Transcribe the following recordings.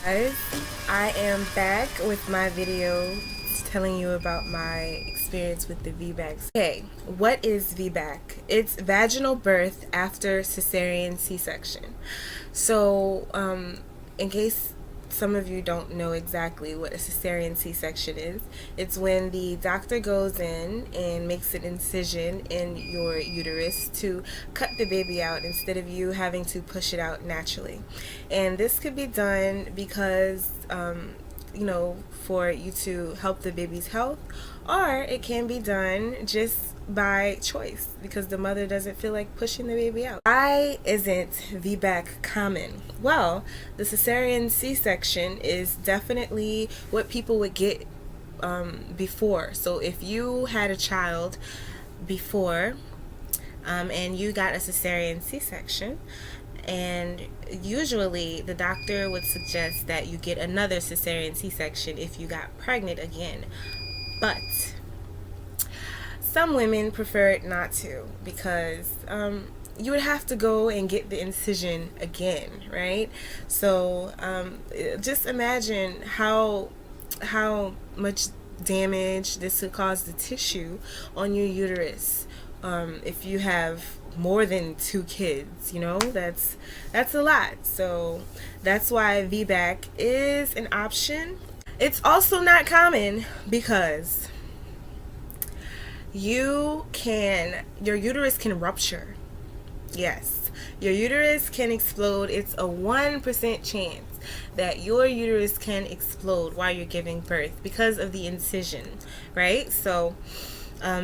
Guys, I am back with my video telling you about my experience with the VBAC. Okay, what is VBAC? It's vaginal birth after cesarean C-section. So, in case some of you don't know exactly what a cesarean C-section is, it's when the doctor goes in and makes an incision in your uterus to cut the baby out instead of you having to push it out naturally. And this could be done because for you to help the baby's health, or it can be done just by choice because the mother doesn't feel like pushing the baby out. Why isn't VBAC common? Well, the cesarean C-section is definitely what people would get before. So if you had a child before and you got a cesarean C-section, and usually the doctor would suggest that you get another cesarean C-section if you got pregnant again. But some women prefer it not to because you would have to go and get the incision again, right? So just imagine how much damage this could cause the tissue on your uterus if you have more than 2 kids. That's a lot. So that's why VBAC is an option. It's also not common because your uterus can rupture. Yes, your uterus can explode. It's a 1% chance that your uterus can explode while you're giving birth because of the incision, right? So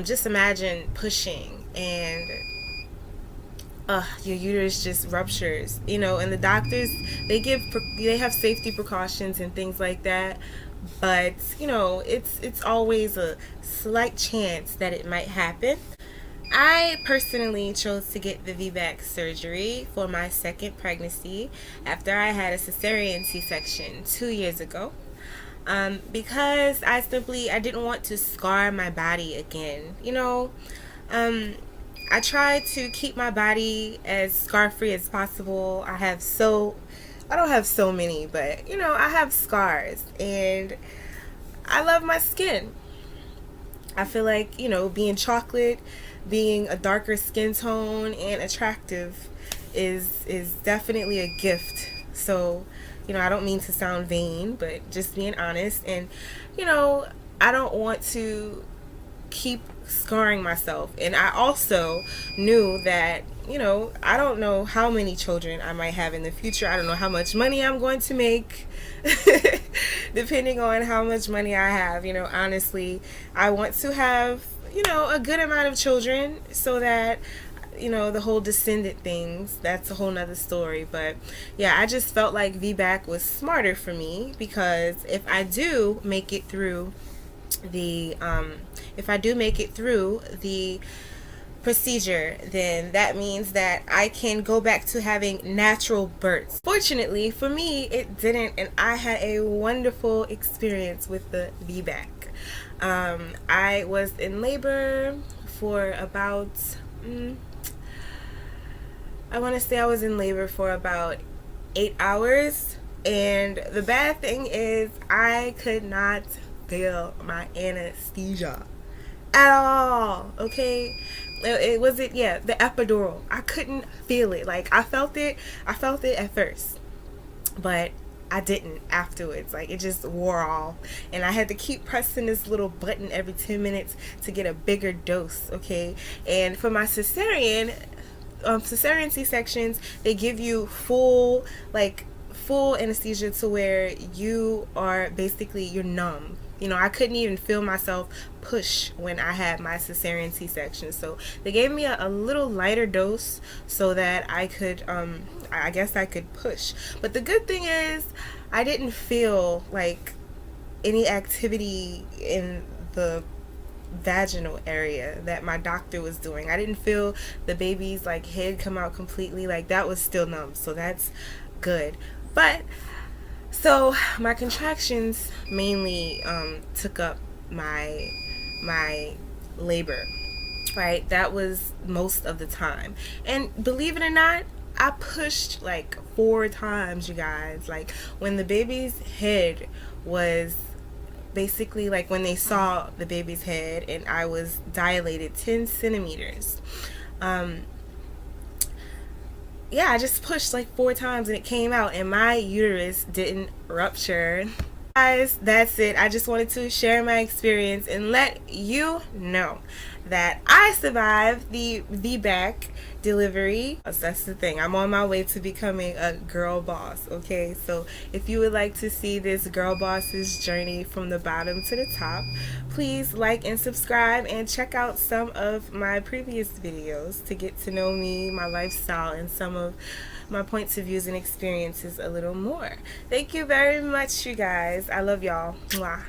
just imagine pushing and your uterus just ruptures, and the doctors, they have safety precautions and things like that, but it's always a slight chance that it might happen. I personally chose to get the VBAC surgery for my second pregnancy after I had a cesarean C-section 2 years ago, because I didn't want to scar my body again. I try to keep my body as scar-free as possible. I don't have so many, but I have scars and I love my skin. I feel like, being chocolate, being a darker skin tone and attractive is definitely a gift. So, I don't mean to sound vain, but just being honest. And, I don't want to keep scarring myself. And I also knew that I don't know how many children I might have in the future. I don't know how much money I'm going to make depending on how much money I have. Honestly, I want to have a good amount of children so that the whole descendant things, that's a whole nother story. But yeah, I just felt like VBAC was smarter for me because if I do make it through the procedure, then that means that I can go back to having natural births. Fortunately for me, it didn't, and I had a wonderful experience with the VBAC. I was in labor for about I want to say I was in labor for about 8 hours, and the bad thing is I could not feel my anesthesia at all. Okay, it was the epidural. I couldn't feel it. Like I felt it at first, but I didn't afterwards. Like it just wore off, and I had to keep pressing this little button every 10 minutes to get a bigger dose. Okay, and for my cesarean C-sections, they give you full anesthesia to where you're numb. I couldn't even feel myself push when I had my cesarean C-section. So they gave me a little lighter dose so that I could, I guess I could push. But the good thing is I didn't feel like any activity in the vaginal area that my doctor was doing. I didn't feel the baby's head come out completely. That was still numb. So that's good. But so my contractions mainly took up my labor, right? That was most of the time. And believe it or not, I pushed like 4 times, you guys. Like when the baby's head was basically, like when they saw the baby's head and I was dilated 10 centimeters. Yeah, I just pushed like 4 times and it came out and my uterus didn't rupture. Guys, that's it. I just wanted to share my experience and let you know that I survived the VBAC delivery. That's the thing. I'm on my way to becoming a girl boss, okay? So if you would like to see this girl boss's journey from the bottom to the top, please like and subscribe and check out some of my previous videos to get to know me, my lifestyle, and some of my points of views and experiences a little more. Thank you very much, you guys. I love y'all. Mwah.